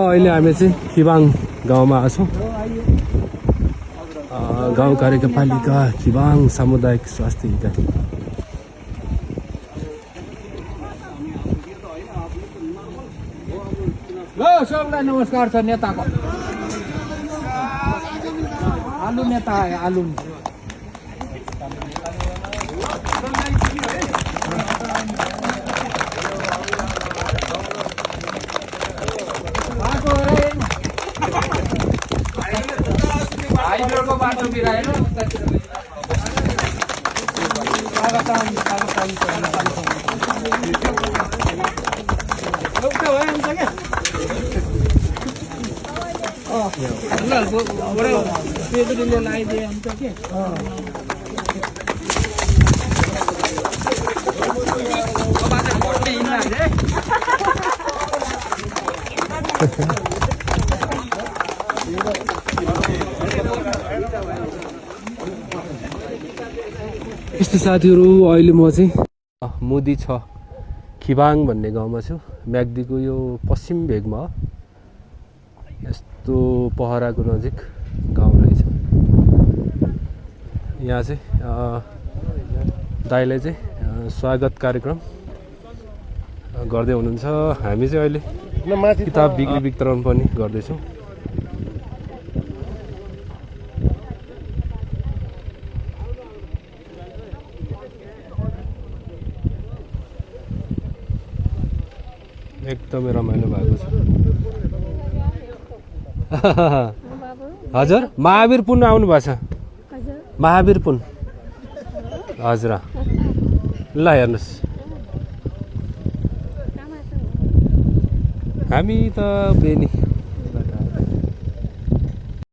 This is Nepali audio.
अहिले हामी चाहिँ खिबाङ गाउँमा छौँ। गाउँ कार्यपालिका खिबाङ सामुदायिक स्वास्थ्य इकाइ। ल सबलाई नमस्कार छ नेताको। आलु नेता आयो आलु। हाइड्रोको बाटो बिराएन लगाइदिए हुन्छ के यस्तो साथीहरू, अहिले म चाहिँ मोदी छ खिबाङ भन्ने गाउँमा छु। म्याग्दीको यो पश्चिम भेगमा हो। यस्तो पहराको नजिक गाउँ रहेछ। यहाँ चाहिँ दाइले चाहिँ स्वागत कार्यक्रम गर्दै हुनुहुन्छ। हामी चाहिँ अहिले किताब बिक्री वितरण पनि गर्दैछौँ। एकदमै रमाइलो भएको छ। हजुर, महावीर पुन आउनु भएको छ। महावीर पुन हजुर। ल हेर्नुहोस्, हामी त बेनी